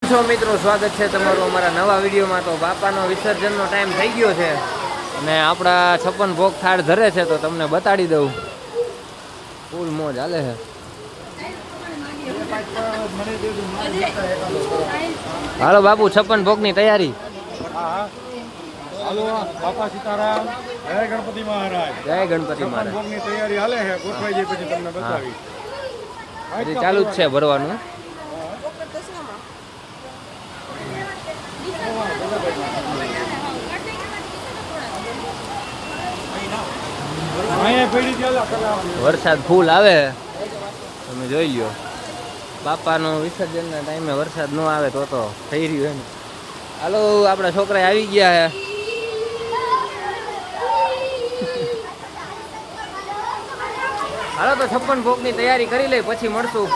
મિત્રો સ્વાગત છે તમારું અમારા નવા વિડીયોમાં। તો બાપાનો વિસર્જનનો ટાઈમ થઈ ગયો છે અને આપણા 56 ભોગ થાળ ધરે છે તો તમને બતાડી દઉં। ફૂલ મોજ હાલે છે। હાલો બાપુ 56 ભોગની તૈયારી। હાલો બાપા સીતારામ, જય ગણપતિ મહારાજ। જય ગણપતિ મહારાજ। ભોગની તૈયારી હાલે છે, ગોઠવાઈ જાય પછી તમને બતાવી। હજી ચાલુ જ છે ભરવાનું। વરસાદ ફૂલ આવે તમે જોઈ લ્યો। બાપાનું વિસર્જનના ટાઈમે વરસાદ ન આવે તો થઈ રહ્યું એમ। હાલો આપણા છોકરા આવી ગયા છે। હાલો તો 56 ભોગની તૈયારી કરી લઈ પછી મળશું।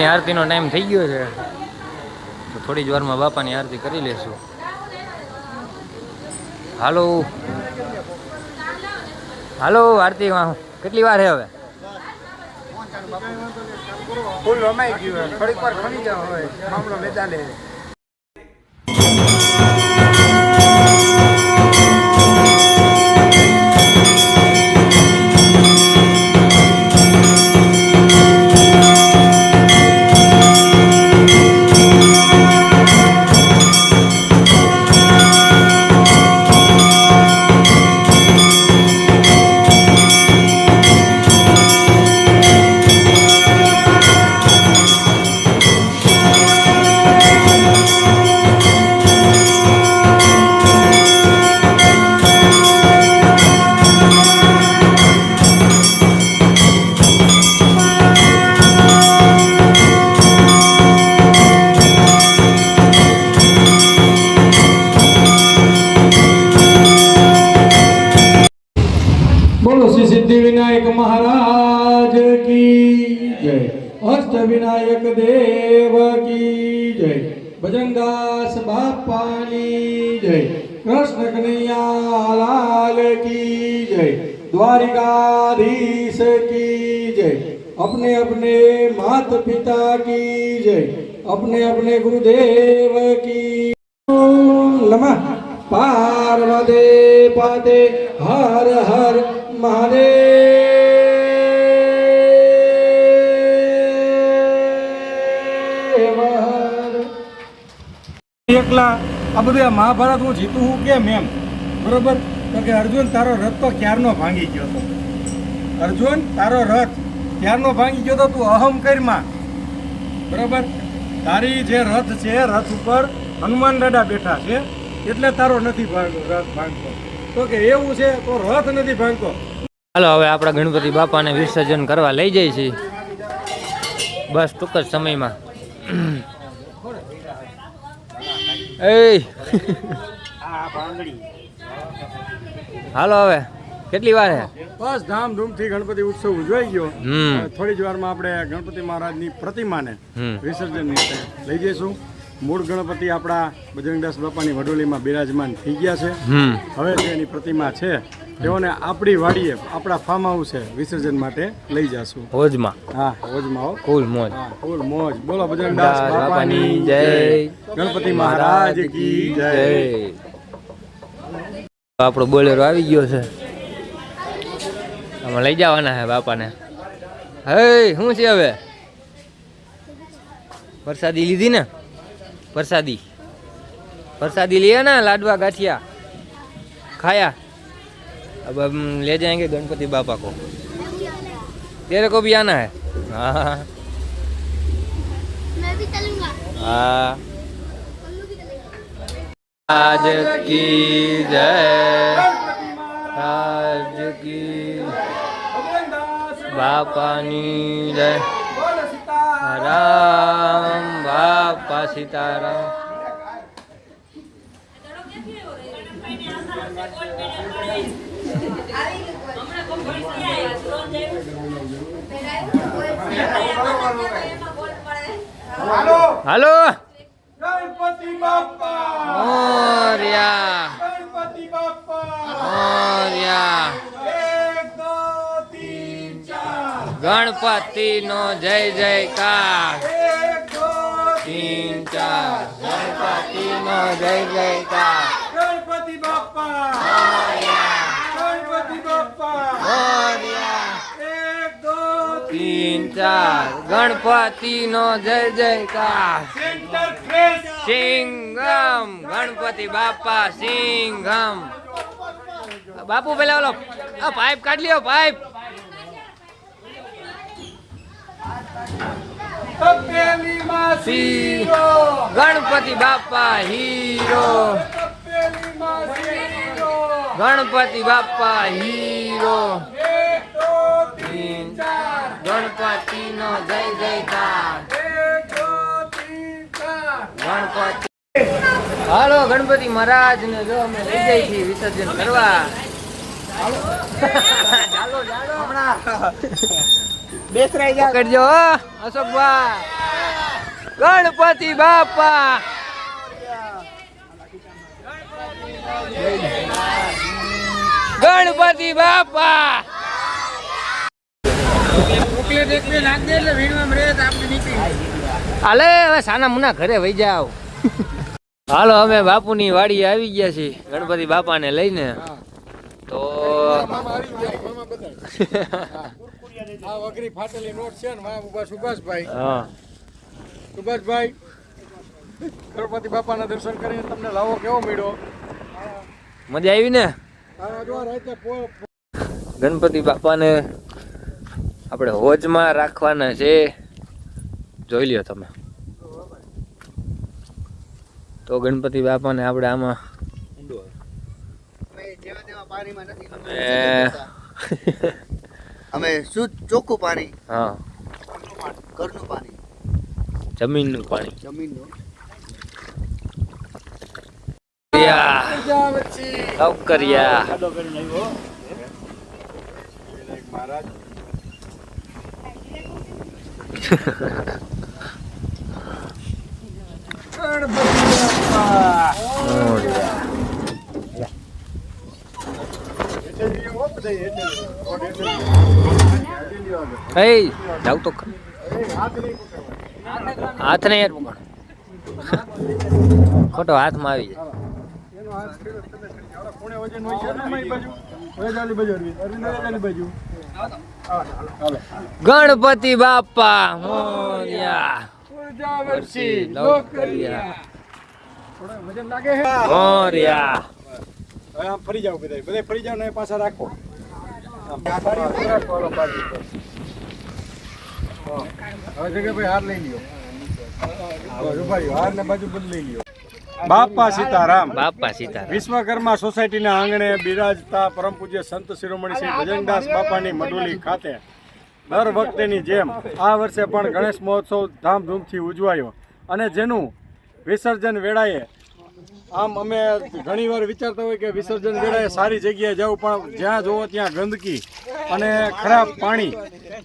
આરતીનો ટાઈમ થઈ ગયો છે તો થોડી જ વારમાં બાપાની આરતી કરી લેશું। હાલો હાલો આરતીમાં કેટલી વાર છે હવે? ફૂલ રમાઈ ગયું, થોડીક વાર ખમી જાવ હવે મામલો મેદાને। बोलो श्री सिद्धि विनायक महाराज की जय, अष्ट विनायक देव की जय, भजनदास बापानी जय, कृष्ण कन्हैया लाल की जय, द्वारिकाधीश की जय, अपने अपने माता पिता की जय, अपने अपने गुरुदेव की। ओम नमः पार्वते पते हर हर महादेव। એકલા આ બધું આ મહાભારત હું જીતું હું કેમ એમ બરોબર? તો કે અર્જુન તારો રથ તો ક્યારનો ભાંગી ગયો હતો। અર્જુન તારો રથ ક્યારનો ભાંગી ગયો હતો, તું અહમ કરમાં બરોબર। તારી જે રથ છે, રથ ઉપર હનુમાન દાદા બેઠા છે એટલે તારો નથી રથ ભાંગતો। તો કે એવું છે તો રથ નથી ભાંગતો। હાલો હવે આપણા ગણપતિ બાપાને વિસર્જન કરવા લઈ જાય છે બસ ટૂંક જ સમયમાં। હાલો હવે કેટલી વાર છે? બસ ધામધૂમથી ગણપતિ ઉત્સવ ઉજવાઈ ગયો। થોડી જ વારમાં આપણે ગણપતિ મહારાજની પ્રતિમાને વિસર્જન લઈ જઈશું। મૂળ ગણપતિ આપણા બજરંગદાસ બાપાની વડોલીમાં બિરાજમાન થઈ ગયા છે. હવે જે એની પ્રતિમા છે તેઓને આપણી વાડીએ આપણા ફાર્મ હાઉસે વિસર્જન માટે લઈ જાશું. હોજમાં. હા, હોજમાં હો. ફૂલ મોજ. હા, ફૂલ મોજ. બોલો બજરંગદાસ બાપાની જય. ગણપતિ મહારાજ કી જય. આપણો બોલેરો આવી ગયો છે. આમાં લઈ જવાના છે બાપાને. હે શું છે હવે? प्रसादी लीधी ना? प्रसादी लिया ना, लाडवा गाठिया खाया. अब हम ले जाएंगे गणपति बापा को. तेरे को भी आना है? हाँ, मैं भी चलूंगा. हाँ. आज की जय, आज की बापानी जय. राम बापा सीताराम. हेलो ગણપતિ બાપા मोरया, ગણપતિ બાપા मोरया. 1 2 3 4 गणपति नो जय जयकार. 1 2 3 4 गणपति नो जय जयकार. ગણપતિ બાપા ગણપતિ બાપા મોરયા. 1 2 3 4 ગણપતિ નો જય જયકાર. સેન્ટર ફ્રેશ સિંઘમ ગણપતિ બાપા સિંઘમ. બાપુ પેલા ઓલો આ પાઇપ કાઢ લ્યો, પાઇપ. તપેલી માં શીરો ગણપતિ બાપા હીરો. તપેલી માં શીરો ગણપતિ બાપા હીરો. 1 2 3 4 ગણપતિ નો જય જયકાર. 1 2 3 4 ગણપતિ. હાલો ગણપતિ મહારાજ ને જો અમે લઈ જઈ છીએ વિસર્જન કરવા. ચાલો ચાલો હમણાં બેસરાઈ જા કરજો હો અશોકભાઈ. ગણપતિ બાપા ગણપતિ બાપા. હાલે હવે સાના મુના ઘરે વહી જાવ. હાલો અમે બાપુની વાડી આવી ગયા છીએ ગણપતિ બાપાને લઈને. તો મામા આવી ગયા મામા બધા આ વગરી ફાટેલી નોટ છે ને વાહ ઉભા સુભાષભાઈ. હા સુભાષભાઈ ગણપતિ બાપાના દર્શન કરીને તમને લાવો કેવો મળ્યો? મજા આવી ને? આ જો રાતે ગણપતિ બાપાને આપણે હોજમાં રાખવાના છે, જોઈ લ્યો તમે. તો ગણપતિ બાપાને આપણે આમાં અમે શુદ્ધ ચોખ્ખું પાણી, હા ઘરનું પાણી, જમીનનું પાણી. જમીનનું. કર્યા મહારાજ જાવ તો હાથ ને યાર પકડ, ખોટો હાથમાં આવી જાય. ગણપતિ બાપા મોરયા. મોરયા. હવે આમ ફરી જાવ બધા ફરી જાવ ને પાછા રાખો. હવે જગ્યાભાઈ હાર લઈ લ્યો. હાર ને બાજુ બદલી લ્યો. બાપા સીતારામ. બાપા સીતારામ. વિશ્વકર્મા સોસાયટીના આંગણે બિરાજતા પરમ પૂજ્ય સંત શિરોમણી શ્રી ભજનદાસ બાપાની મડોલી ખાતે દર વખતેની જેમ આ વર્ષે પણ ગણેશ મહોત્સવ ધામધૂમથી ઉજવાયો અને જેનું વિસર્જન વેળાએ આમ અમે ઘણી વાર વિચારતા હોય કે વિસર્જન વેળાએ સારી જગ્યાએ જવું, પણ જ્યાં જોવો ત્યાં ગંદકી અને ખરાબ પાણી,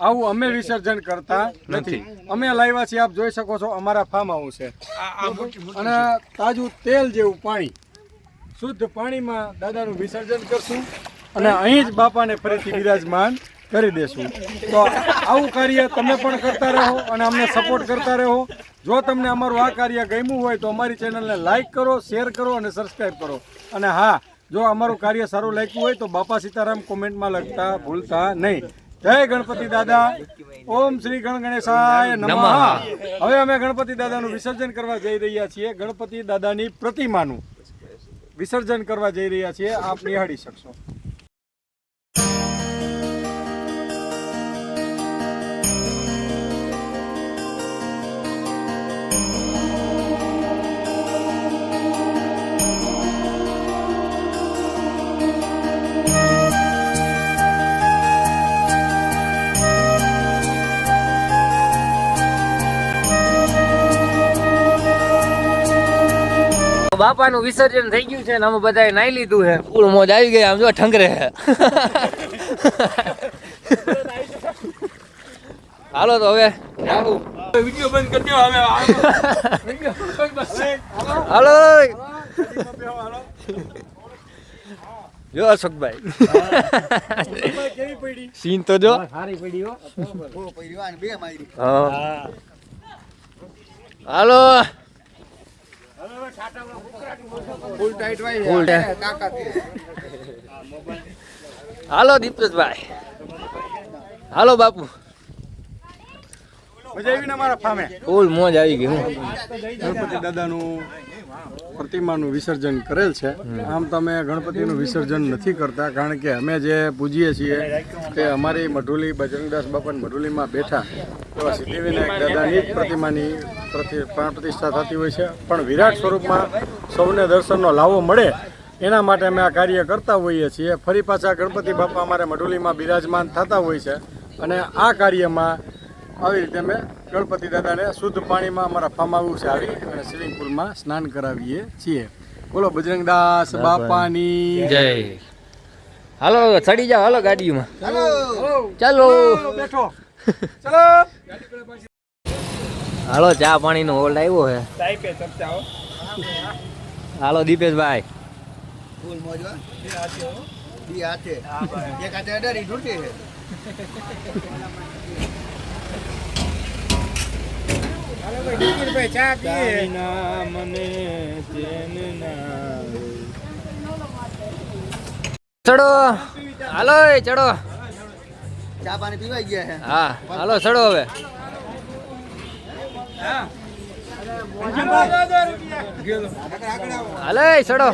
આવું અમે વિસર્જન કરતા નથી. અમે લાવ્યા છીએ, આપ જોઈ શકો છો, અમારા ફાર્મ હાઉસ છે અને તાજું તેલ જેવું પાણી, શુદ્ધ પાણીમાં દાદાનું વિસર્જન કરશું અને અહીં જ બાપાને ફરીથી બિરાજમાન કરી દેશું. તો આવું કાર્ય તમે પણ કરતા રહો અને અમને સપોર્ટ કરતા રહો. જો તમને અમારું આ કાર્ય ગમ્યું હોય તો અમારી ચેનલને લાઈક કરો, શેર કરો અને સબસ્ક્રાઈબ કરો. અને હા, જો અમારું કાર્ય સારું લાગ્યું હોય તો બાપા સીતારામ કોમેન્ટમાં લખતા ભૂલતા નહીં. જય ગણપતિ દાદા. ઓમ શ્રી ગણેશાય નમઃ. હવે અમે ગણપતિ દાદાનું વિસર્જન કરવા જઈ રહ્યા છીએ. ગણપતિ દાદાની પ્રતિમાનું વિસર્જન કરવા જઈ રહ્યા છીએ. આપ નિહાળી શકશો. બાપાનું વિસર્જન થઈ ગયું છે ને અમે બધાએ નાઈ લીધું છે. ફૂલ મોજ આવી ગઈ. આમ જો ઠંગરે છે. હાલો તો હવે વિડિયો બંધ કરી દો. હવે હાલો જો અશોકભાઈ કેવી પડી? સીન તો જો સારી પડી હો. બહુ પડ્યું અને બે મારી. હા. હાલો ફૂલ ટાઈટ વાય. ફૂલ હાલો દીપેશભાઈ. હાલો બાપુ. મજા આવી ને અમારા ફામે? ફૂલ મોજ આવી ગઈ. હું ગણપતિ દાદાનું પ્રતિમાનું વિસર્જન કરેલ છે. આમ તો અમે ગણપતિનું વિસર્જન નથી કરતા, કારણ કે અમે જે પૂજીએ છીએ તે અમારી મઢુલી બજરંગદાસ બાપાની મઢુલીમાં બેઠા એવા સિદ્ધિવિનાયક દાદાની જ પ્રતિમાની પ્રાણ પ્રતિષ્ઠા થતી હોય છે. પણ વિરાટ સ્વરૂપમાં સૌને દર્શનનો લાવો મળે એના માટે અમે આ કાર્ય કરતા હોઈએ છીએ. ફરી પાછા ગણપતિ બાપા અમારે મઢુલીમાં બિરાજમાન થતા હોય છે અને આ કાર્યમાં આવી રીતે અમે ગણપતિ દાદાને શુદ્ધ પાણીમાં અમારા ફાર્મ હાઉસ આવી અને સ્વિમિંગ પુલમાં સ્નાન કરાવીએ છીએ. બોલો બજરંગદાસ બાપાની જય. હાલો ચડી જાઓ. હાલો ગાડીમાં. ચાલો બેઠો. ચલો. હાલો ચા પાણીનો હોલ્ડ આવ્યો છે. હાલો દીપેશભાઈ. ફૂલ મોજ હો. બે હાથે. એક હાથે અડાડી ઢૂંઢે છે. ચડો. હાલો ચડો. ચા પાણી પીવાઈ ગયા છે. હા હાલો ચડો હવે. હાલે ચડો.